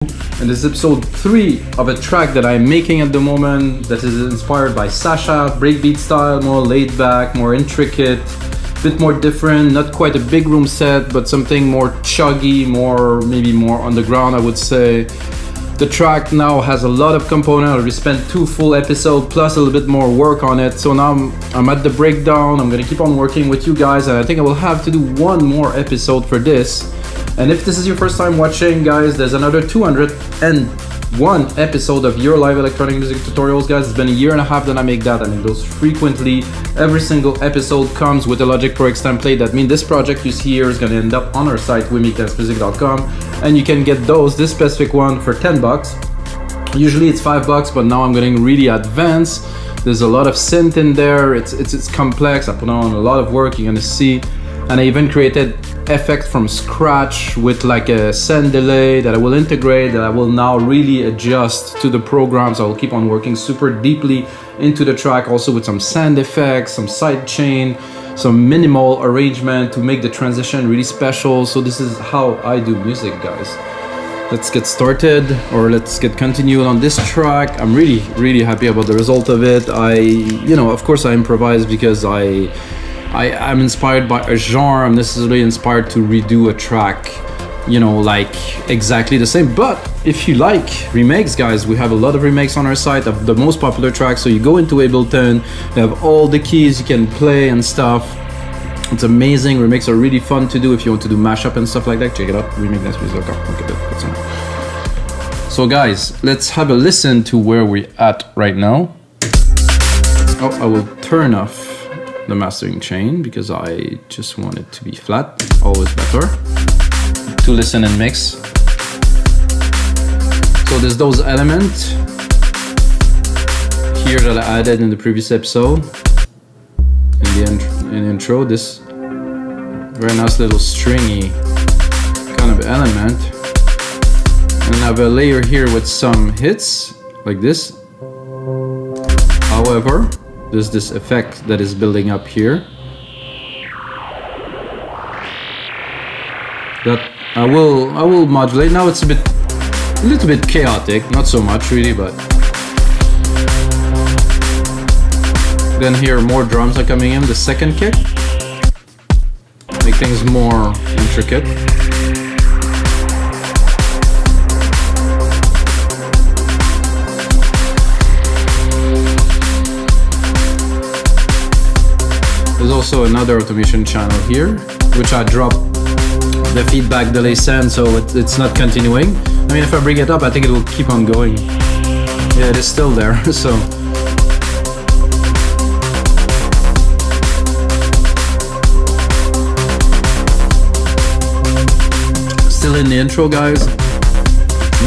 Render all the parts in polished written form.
and this is episode 3 of a track that I'm making at the moment that is inspired by Sasha, breakbeat style, more laid back, more intricate, bit more different, not quite a big room set, but something more chuggy, maybe more underground, I would say. The track now has a lot of components. We spent 2 full episodes plus a little bit more work on it. So now I'm at the breakdown. I'm gonna keep on working with you guys, and I think I will have to do one more episode for this. And if this is your first time watching, guys, there's another 201 episode of Your Live Electronic Music Tutorials, guys. It's been a year and a half that I make that. I make those frequently. Every single episode comes with a Logic Pro X template. That means this project you see here is gonna end up on our site, wemixmusic.com, and you can get this specific one for $10. Usually it's $5, but now I'm getting really advanced. There's a lot of synth in there. It's complex. I put on a lot of work. You're gonna see, and I even created effects from scratch with like a send delay that I will integrate, that I will now really adjust to the program. So I will keep on working super deeply into the track, also with some sound effects, some side chain, some minimal arrangement to make the transition really special. So this is how I do music, guys. Let's get started, or let's get continued on this track. I'm really happy about the result of it. Of course I improvise because I'm inspired by a genre. I'm necessarily inspired to redo a track, like exactly the same. But if you like remakes, guys, we have a lot of remakes on our site of the most popular tracks. So you go into Ableton, you have all the keys you can play and stuff. It's amazing. Remakes are really fun to do if you want to do mashup and stuff like that. Check it out, remixmusic.com. Okay, so guys, let's have a listen to where we're at right now. Oh, I will turn off the mastering chain because I just want it to be flat, always better to listen and mix. So there's those elements here that I added in the previous episode in the intro. This very nice little stringy kind of element, and I have a layer here with some hits like this. However, there's this effect that is building up here that I will modulate. Now it's a little bit chaotic, not so much really, but then here more drums are coming in, the second kick, make things more intricate. There's also another automation channel here, which I dropped the feedback delay send, so it's not continuing. I mean, if I bring it up, I think it will keep on going. Yeah, it is still there, so. Still in the intro, guys.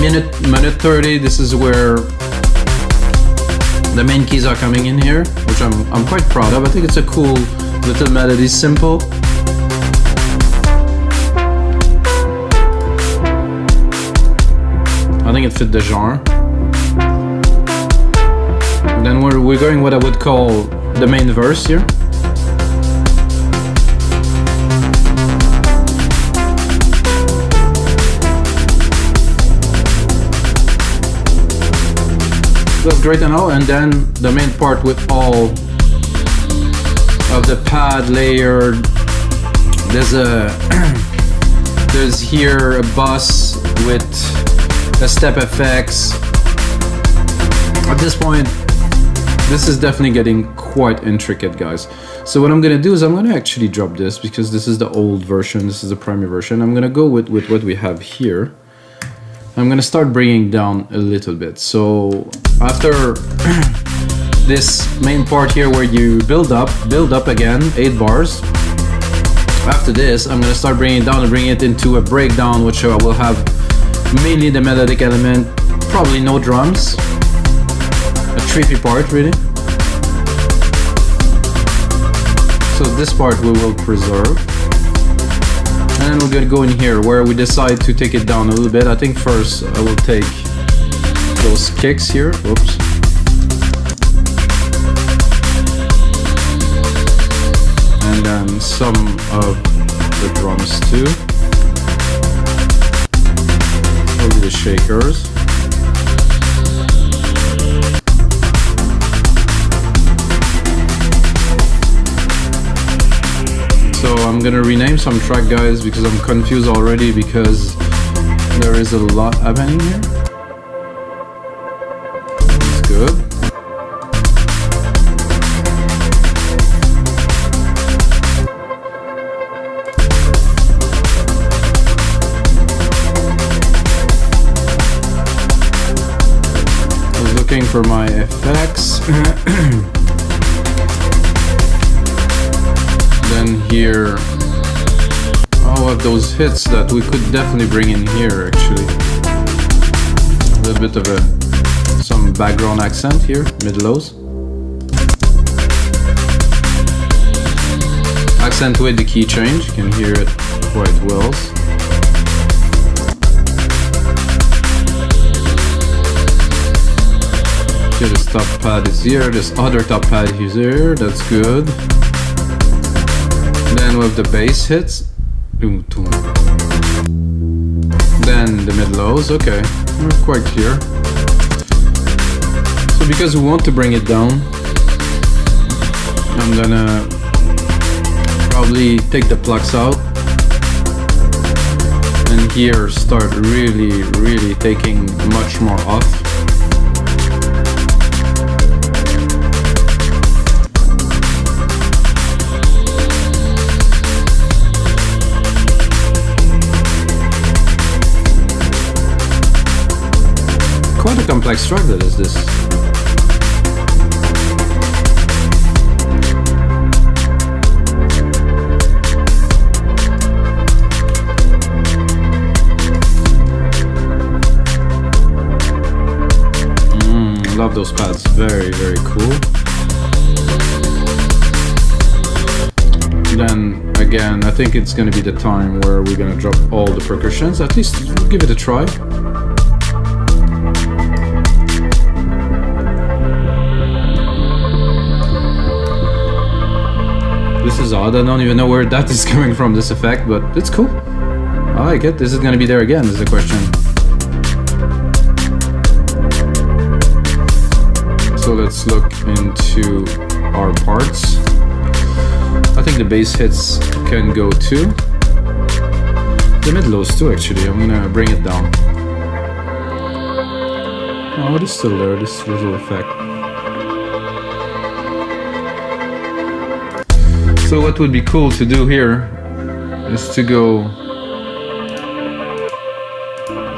Minute 30, this is where the main keys are coming in here, which I'm quite proud of. I think it's a cool little melody, simple. I think it fit the genre. And then we're going what I would call the main verse here. That's great and all, and then the main part with all of the pad layer. There's here a bus with a step effects. At this point, this is definitely getting quite intricate, guys. So what I'm gonna do is I'm gonna actually drop this because this is the old version, this is the primary version. I'm gonna go with what we have here. I'm gonna start bringing down a little bit. So after this main part here where you build up again, 8 bars. After this, I'm gonna start bringing it down and bring it into a breakdown, which I will have mainly the melodic element, probably no drums, a trippy part really. So this part we will preserve. And then we're gonna go in here where we decide to take it down a little bit. I think first I will take those kicks here. Whoops. And then some of the drums too. Those are the shakers. So I'm gonna rename some track, guys, because I'm confused already because there is a lot happening here. That's good. I was looking for my effects. Then here, all of those hits that we could definitely bring in here actually. A little bit of some background accent here, mid-lows. Accentuate the key change, you can hear it quite well. Okay, this top pad is here, this other top pad is here, that's good. Then with the bass hits, then the mid lows, okay, we're quite clear. So because we want to bring it down, I'm gonna probably take the plugs out and here start really taking much more off. Quite a complex track that is this. Love those pads, very cool. Then again, I think it's gonna be the time where we're gonna drop all the percussions. At least we'll give it a try. This is odd, I don't even know where that is coming from, this effect, but it's cool. I like it. Is it gonna be there again, is the question. So let's look into our parts. I think the bass hits can go too. The mid lows too, actually. I'm gonna bring it down. Oh, it is still there, this little effect. So what would be cool to do here is to go,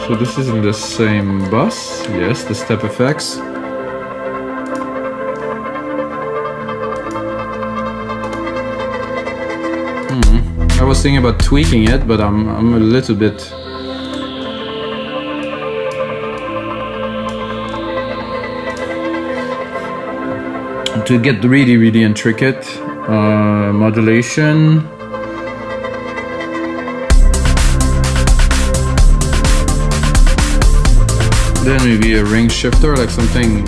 so this is in the same bus, yes, the step effects. I was thinking about tweaking it, but I'm a little bit to get really intricate. Modulation. Then maybe a ring shifter, like something.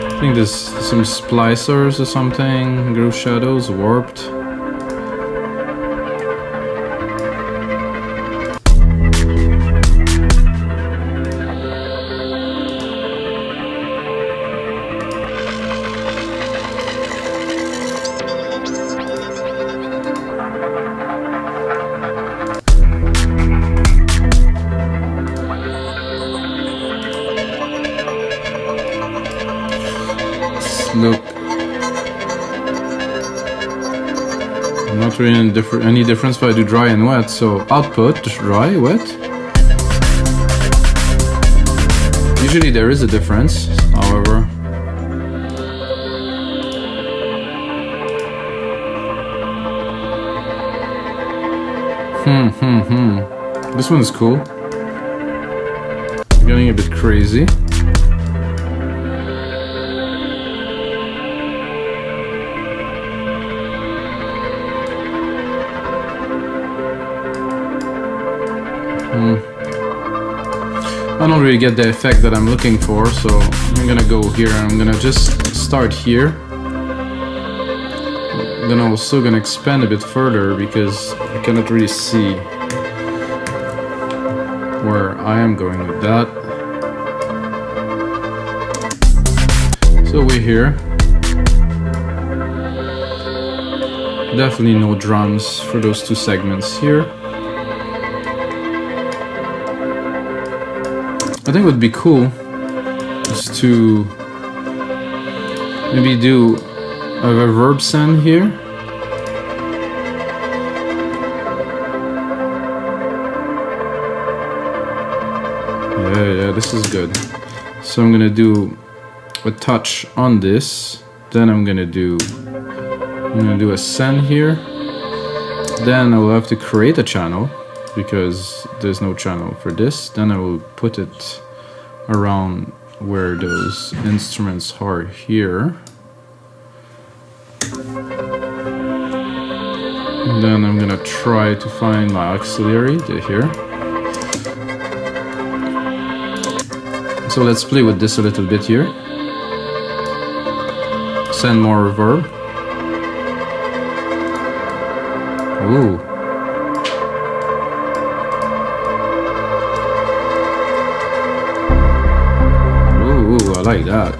I think there's some splicers or something, groove shadows, warped. Look, not really any difference if I do dry and wet. So output dry, wet. Usually there is a difference, however. This one is cool. Getting a bit crazy. I don't really get the effect that I'm looking for, so I'm gonna go here and I'm gonna just start here. gonna expand a bit further because I cannot really see where I am going with that. So we're here. Definitely no drums for those two segments here. I think it would be cool is to maybe do a reverb send here. Yeah, this is good. So I'm gonna do a touch on this, then I'm gonna do a send here. Then I will have to create a channel because there's no channel for this. Then I will put it around where those instruments are here. And then I'm gonna try to find my auxiliary here. So let's play with this a little bit here. Send more reverb. Ooh. Ooh, I like that.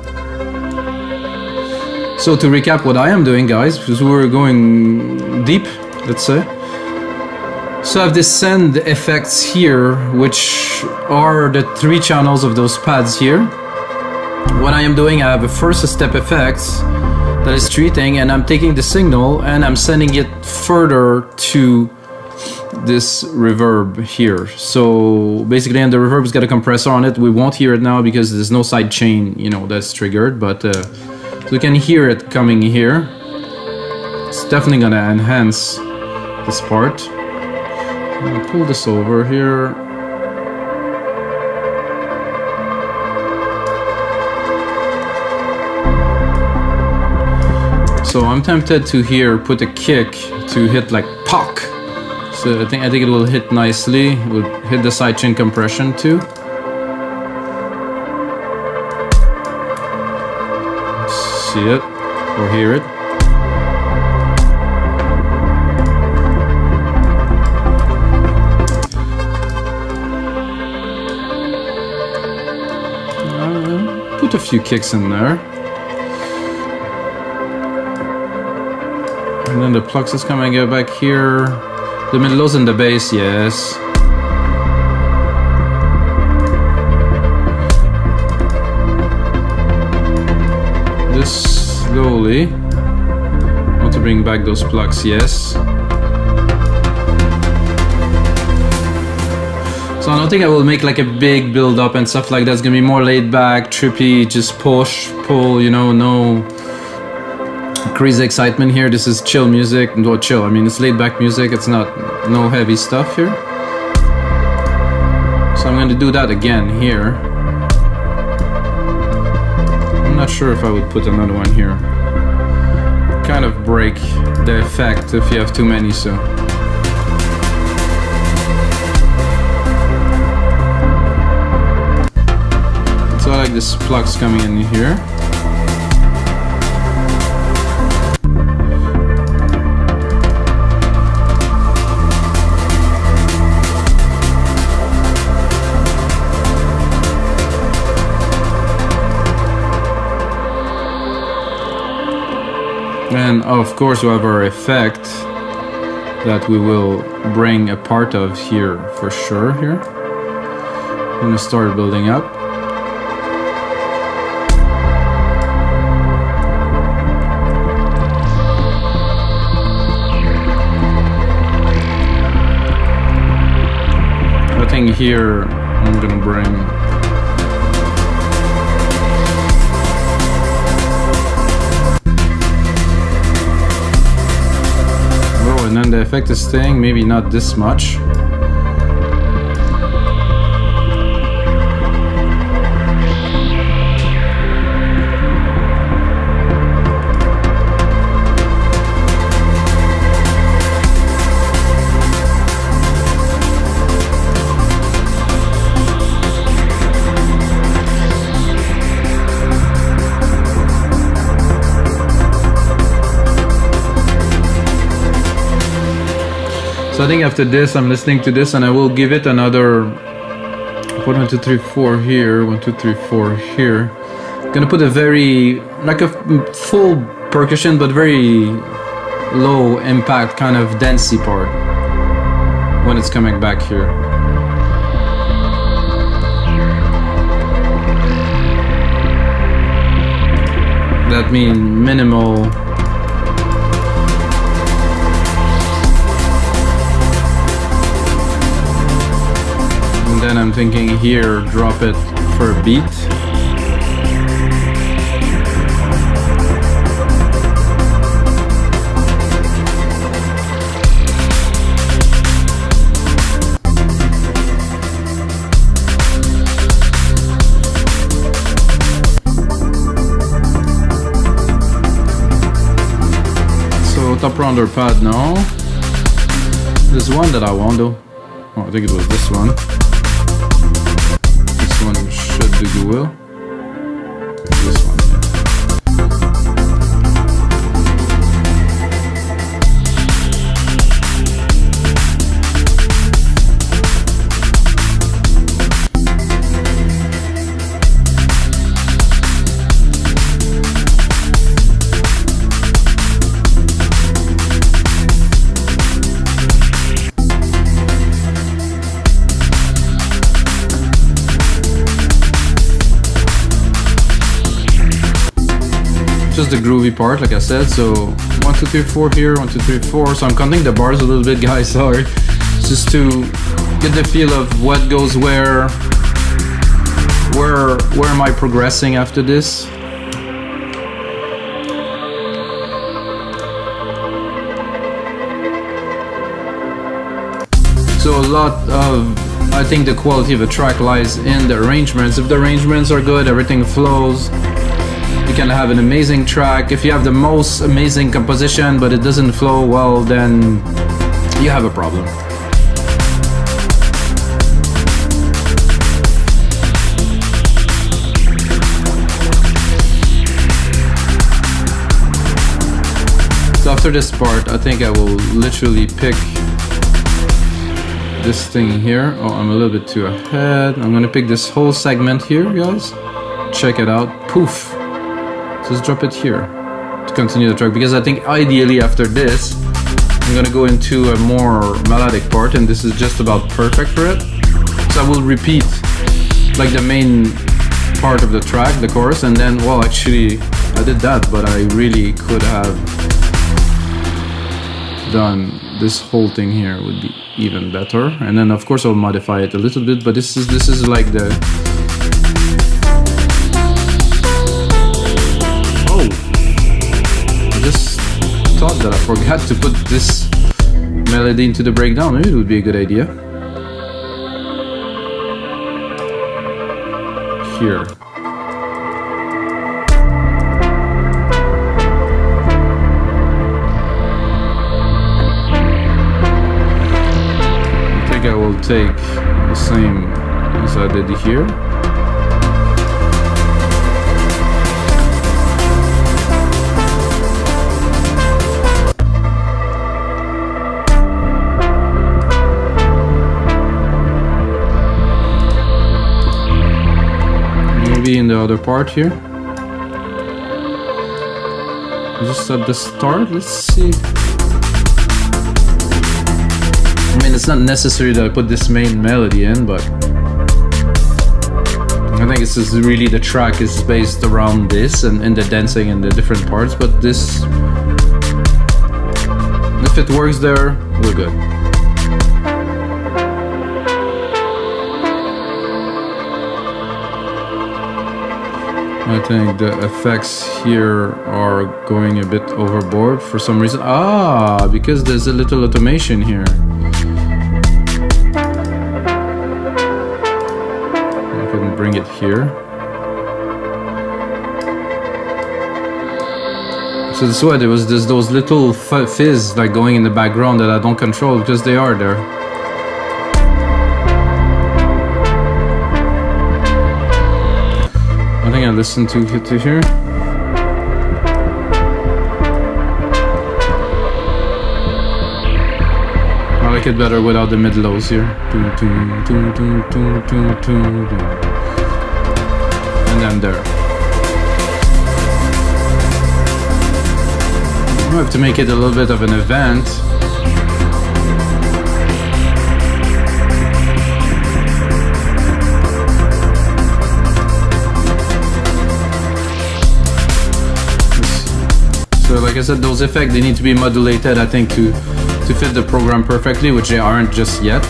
So to recap what I am doing, guys, because we're going deep, let's say. So I have this send effects here, which are the 3 channels of those pads here. What I am doing, I have a first step effects that is treating, and I'm taking the signal and I'm sending it further to this reverb here. So basically, and the reverb's got a compressor on it. We won't hear it now because there's no side chain, you know, that's triggered, but so you can hear it coming here. It's definitely gonna enhance this part. I'm gonna pull this over here. So I'm tempted to here put a kick to hit like pock. So I think it will hit nicely. It will hit the sidechain compression too. See it or hear it. Put a few kicks in there. And then the plugs is coming back here. The middle and the bass, yes. Just slowly. Want to bring back those plugs, yes. So I don't think I will make like a big build up and stuff like that. It's gonna be more laid back, trippy, just push, pull, you know, no crazy excitement here. This is chill music. No, chill, I mean, it's laid back music. It's not no heavy stuff here. So I'm going to do that again here. I'm not sure if I would put another one here. Kind of break the effect if you have too many, so. So I like this plugs coming in here. And of course we have our effect that we will bring a part of here for sure here. I'm gonna start building up. I think here I'm gonna bring and then the effect is staying, maybe not this much. So I think after this, I'm listening to this, and I will give it another 1, 2, 3, 4 here, 1, 2, 3, 4 here. I'm gonna put a very, like a full percussion, but very low impact kind of dancey part when it's coming back here. That means minimal. And then I'm thinking here, drop it for a beat. Top rounder pad now. There's one that I want though. Oh, I think it was this one. This one should do well. This one. Just the groovy part, like I said. So 1, 2, 3, 4 here, 1, 2, 3, 4. So I'm counting the bars a little bit, guys. Sorry, just to get the feel of what goes where. Where am I progressing after this? So a lot of, I think the quality of a track lies in the arrangements. If the arrangements are good, everything flows. You can have an amazing track. If you have the most amazing composition but it doesn't flow well, then you have a problem. So after this part, I think I will literally pick this thing here. Oh, I'm a little bit too ahead. I'm gonna pick this whole segment here, guys. Check it out. Poof. Just drop it here to continue the track, because I think ideally after this I'm gonna go into a more melodic part, and this is just about perfect for it. So I will repeat like the main part of the track, the chorus, and then, well, actually I did that, but I really could have done this whole thing here, would be even better. And then of course I'll modify it a little bit, but this is like the thought that I forgot to put this melody into the breakdown. Maybe it would be a good idea. Here. I think I will take the same as I did here. In the other part here, just at the start. Let's see. I mean, it's not necessary that I put this main melody in, but I think this is really, the track is based around this and the dancing and the different parts. But this, if it works there, we're good. I think the effects here are going a bit overboard for some reason. Ah, because there's a little automation here. I can bring it here. So this is why there was those little fizz like going in the background that I don't control, because they are there. I think I listened to here. I like it better without the mid lows here. And then there. I have to make it a little bit of an event. So like I said, those effects, they need to be modulated, I think, to fit the program perfectly, which they aren't just yet.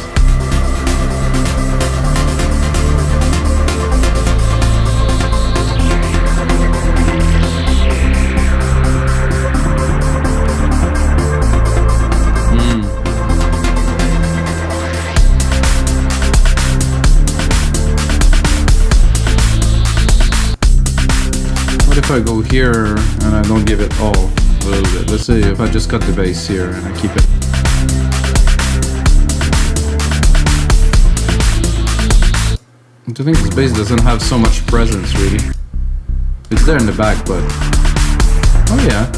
What if I go here and I don't give it all a little bit? Let's say if I just cut the bass here and I keep it. I think this bass doesn't have so much presence really. It's there in the back, but oh yeah.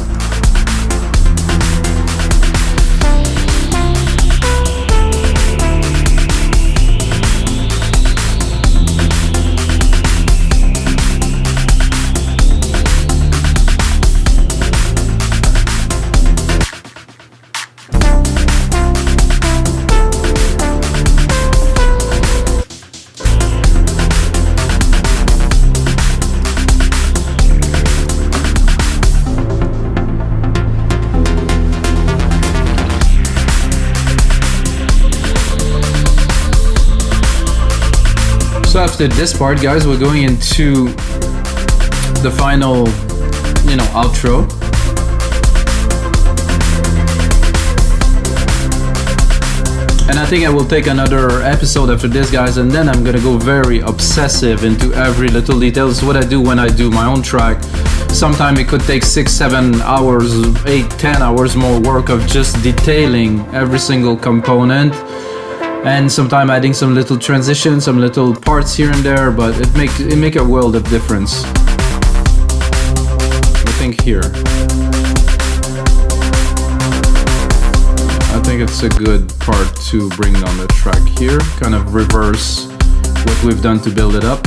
So after this part, guys, we're going into the final, outro. And I think I will take another episode after this, guys, and then I'm gonna go very obsessive into every little detail. This is what I do when I do my own track. Sometimes it could take 6, 7 hours, 8, 10 hours more work of just detailing every single component. And sometimes adding some little transitions, some little parts here and there, but it make a world of difference. I think here. I think it's a good part to bring on the track here, kind of reverse what we've done to build it up.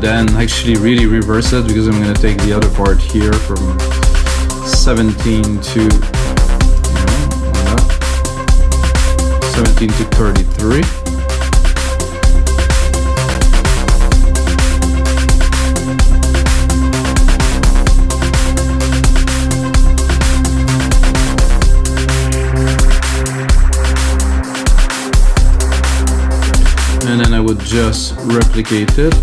Then actually really reverse it, because I'm going to take the other part here from 17 to 17 to 33. And then I would just replicate it.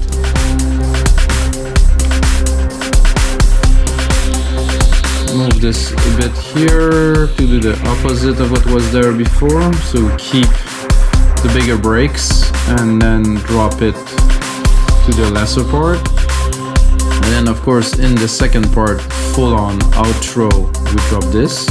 Move this a bit here to do the opposite of what was there before, so keep the bigger breaks and then drop it to the lesser part. And then of course in the second part, full on outro, we drop this.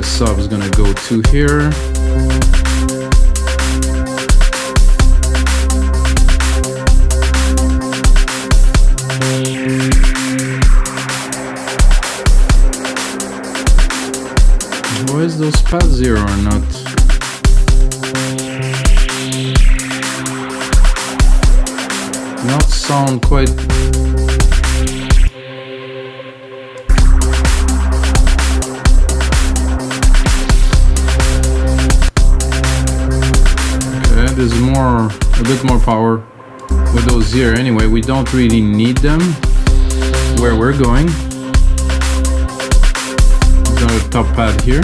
Sub is gonna go to here. Why is those pads here or not? Not sound quite. There's a bit more power with those here. Anyway, we don't really need them where we're going. Another top pad here.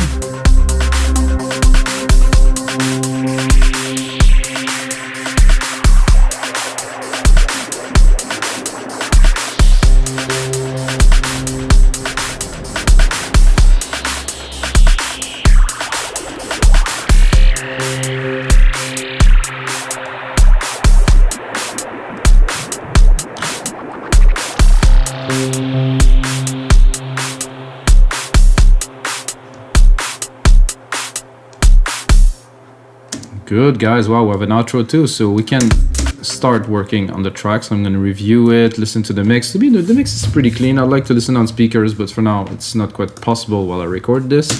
Good, guys. Wow, we have an outro too, so we can start working on the tracks. I'm going to review it, listen to the mix. The mix is pretty clean. I'd like to listen on speakers, but for now it's not quite possible while I record this.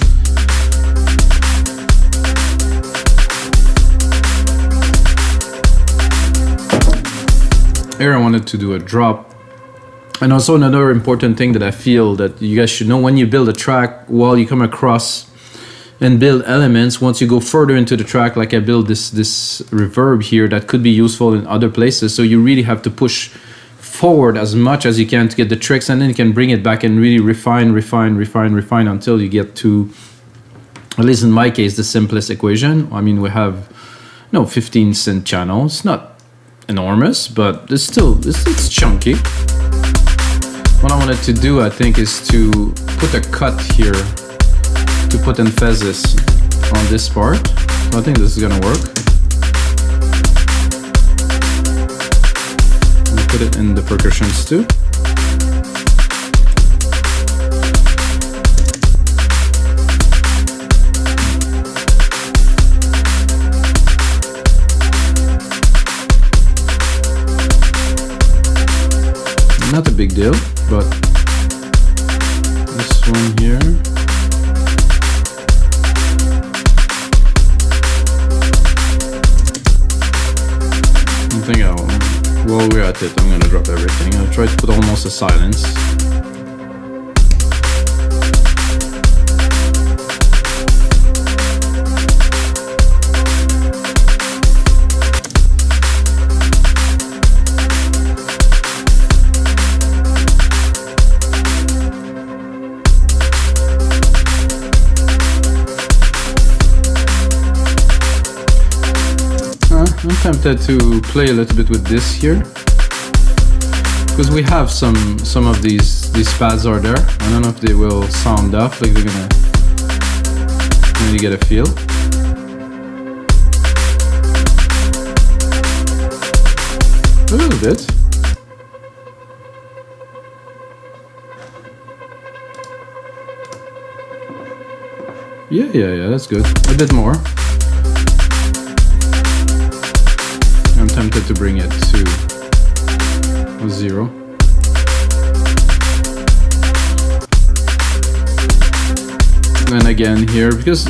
Here I wanted to do a drop. And also another important thing that I feel that you guys should know: when you build a track, while you come across and build elements, once you go further into the track, like I build this reverb here that could be useful in other places. So you really have to push forward as much as you can to get the tricks, and then you can bring it back and really refine until you get to, at least in my case, the simplest equation. I mean, we have 15 synth channels, not enormous, but it's chunky. What I wanted to do, I think, is to put a cut here to put emphasis on this part. So I think this is gonna work. I'll put it in the percussions too. Not a big deal, but this one here. While we're at it, I'm gonna drop everything. I'll try to put almost a silence. I'm tempted to play a little bit with this here, because we have some of these pads are there. I don't know if they will sound off, like they're gonna really get a feel. A little bit. Yeah, that's good. A bit more. I'm tempted to bring it to 0. And again here, because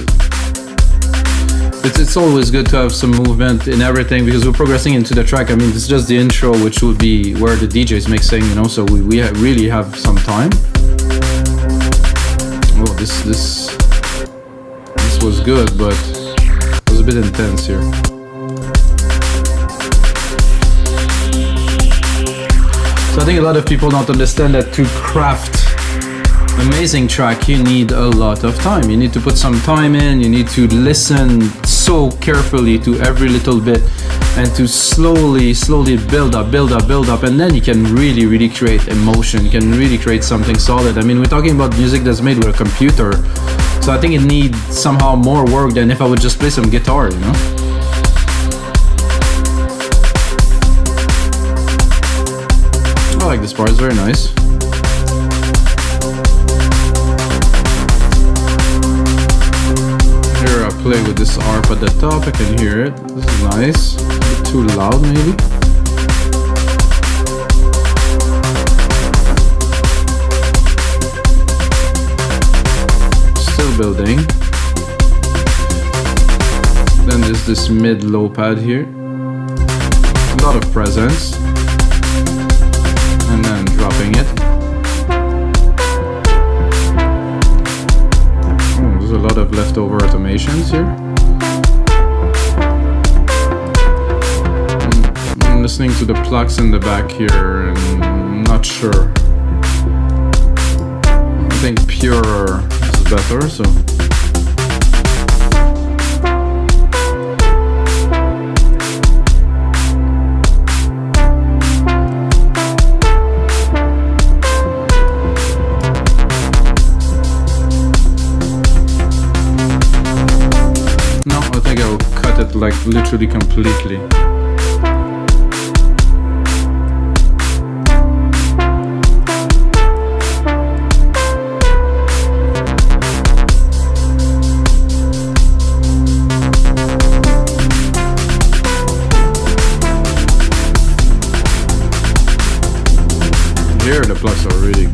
it's always good to have some movement in everything, because we're progressing into the track. I mean, it's just the intro, which will be where the DJ is mixing, so we really have some time. Oh, this was good, but it was a bit intense here. So I think a lot of people don't understand that to craft amazing track, you need a lot of time. You need to put some time in, you need to listen so carefully to every little bit, and to slowly build up, and then you can really create emotion. You can really create something solid. I mean, we're talking about music that's made with a computer, so I think it needs somehow more work than if I would just play some guitar, I like this part, it's very nice. Here I play with this ARP at the top, I can hear it. This is nice. A bit too loud maybe. Still building. Then there's this mid-low pad here. A lot of presence. And then dropping it. Oh, there's a lot of leftover automations here. I'm listening to the plucks in the back here, and I'm not sure. I think purer is better, so. Like literally completely.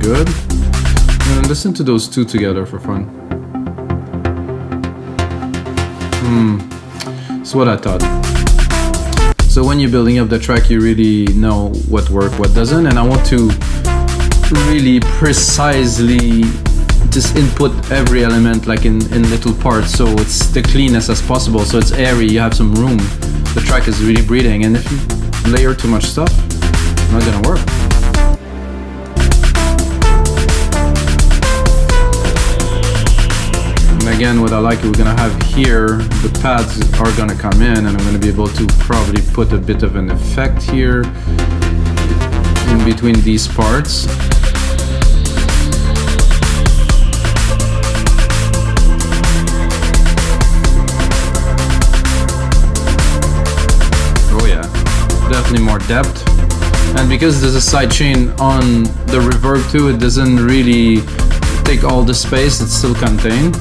good. And listen to those two together for fun. That's what I thought. So when you're building up the track, you really know what works, what doesn't, and I want to really precisely just input every element like in little parts, so it's the cleanest as possible, so it's airy, you have some room, the track is really breathing, and if you layer too much stuff, it's not gonna work. And again, what I like, we're gonna have here, the pads are gonna come in, and I'm gonna be able to probably put a bit of an effect here in between these parts. Definitely more depth, and because there's a sidechain on the reverb too, it doesn't really take all the space, it's still contained.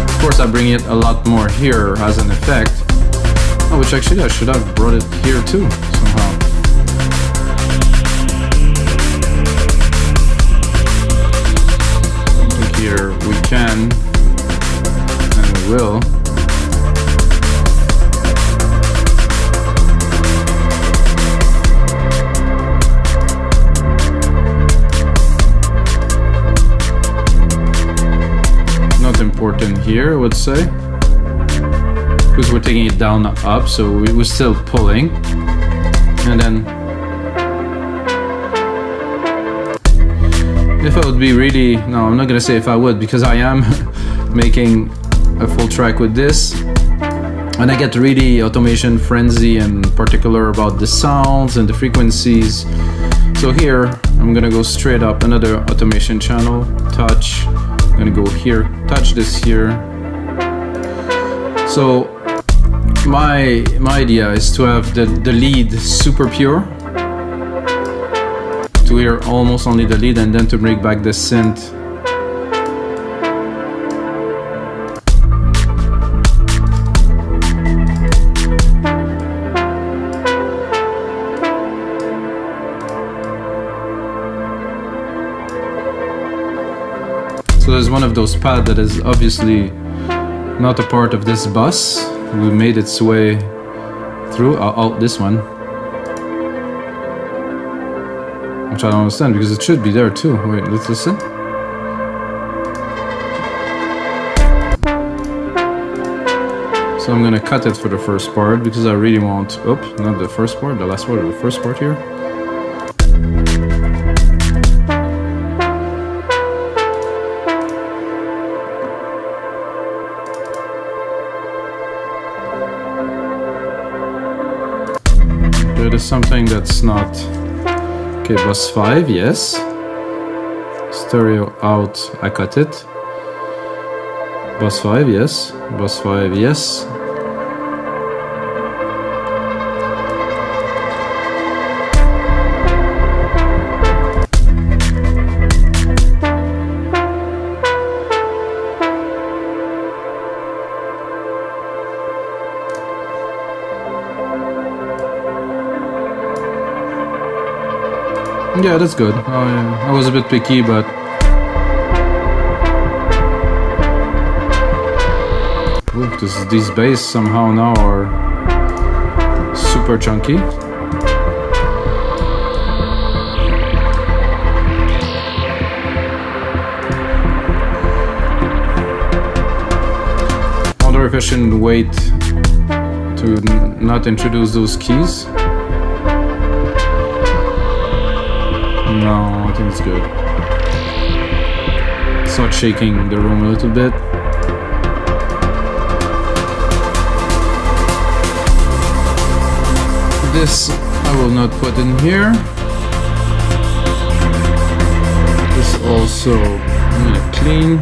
Of course I bring it a lot more here as an effect, which actually I should have brought it here too somehow. I think here we can, and we will. Important here, I would say, because we're taking it down up, so we're still pulling. And then if I would be really, no, I'm not gonna say if I would, because I am making a full track with this, and I get really automation frenzy and particular about the sounds and the frequencies. So here I'm gonna go straight up another automation channel, touch. I'm gonna go here, touch this here. So my idea is to have the lead super pure, to hear almost only the lead, and then to bring back the synth. So there's one of those pads that is obviously not a part of this bus. We made its way through. This one, which I don't understand because it should be there too. Wait, let's listen. So I'm gonna cut it for the first part because I really want. Oops, not the first part, the last part, the first part here. There is something that's not okay. Bus 5, yes. Stereo out, I cut it. Bus 5, yes. Bus 5, yes. Yeah, that's good. I was a bit picky, but these bass somehow now are super chunky. I wonder if I shouldn't wait to not introduce those keys. No, I think it's good. Start shaking the room a little bit. This I will not put in here. This also I'm gonna clean.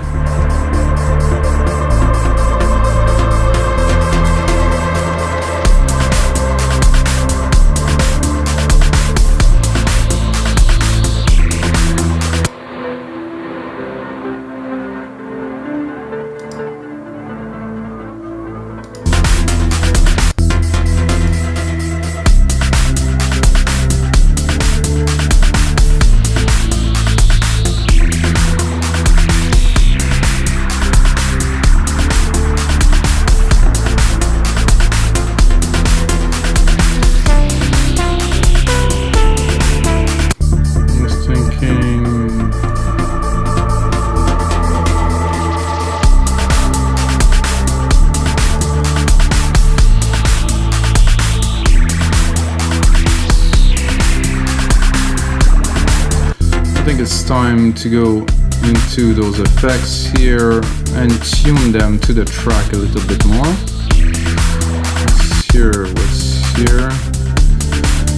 it's time to go into those effects here and tune them to the track a little bit more. What's here?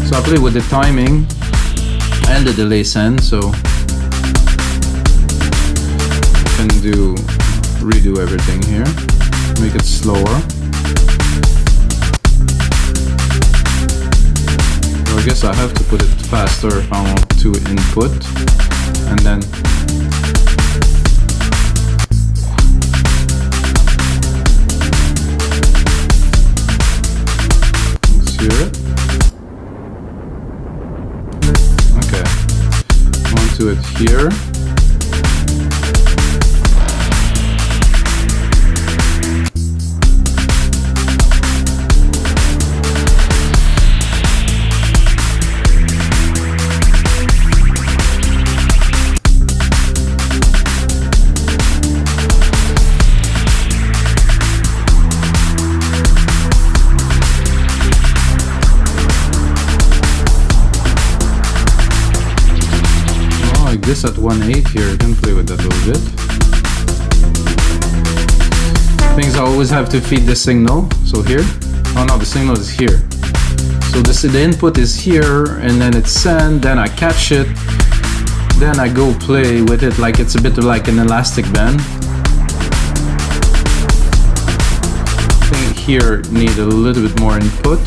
So I play with the timing and the delay send, so I can redo everything here, make it slower. So I guess I have to put it faster if I want to input, and then let's hear it. Okay, onto it here. This at 1/8 here, you can play with that a little bit. Things I always have to feed the signal. So here, oh no, the signal is here. So the input is here, and then it's send, then I catch it, then I go play with it like it's a bit like an elastic band. I think here need a little bit more input.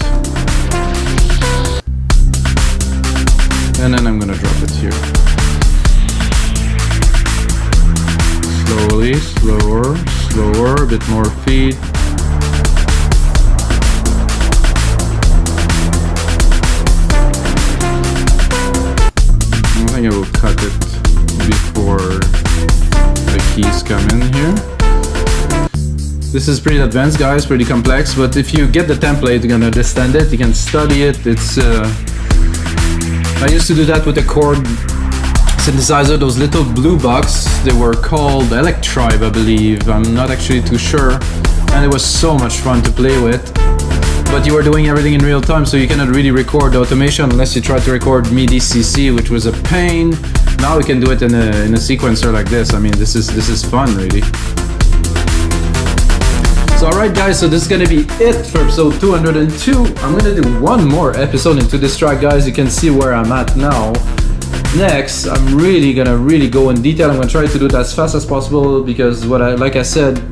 And then I'm gonna drop it here. Slowly, slower, slower, a bit more feed. I think I will cut it before the keys come in here. This is pretty advanced, guys, pretty complex, but if you get the template, you're gonna understand it, you can study it. It's I used to do that with a chord synthesizer, those little blue box. They were called Electribe, I believe. I'm not actually too sure. And it was so much fun to play with. But you were doing everything in real time, so you cannot really record the automation unless you try to record MIDI CC, which was a pain. Now we can do it in a sequencer like this. I mean, this is fun, really. So alright guys, so this is gonna be it for episode 202. I'm gonna do one more episode into this track, guys. You can see where I'm at now. Next, I'm really gonna go in detail. I'm gonna try to do it as fast as possible because like I said,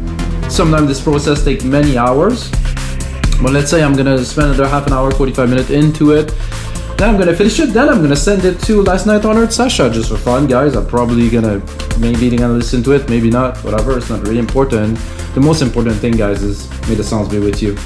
sometimes this process takes many hours. But let's say I'm gonna spend another half an hour, 45 minutes into it. Then I'm gonna finish it. Then I'm gonna send it to Last Night on Earth Sasha just for fun, guys. I'm probably maybe they're gonna listen to it, maybe not, whatever. It's not really important. The most important thing, guys, is may the sounds be with you.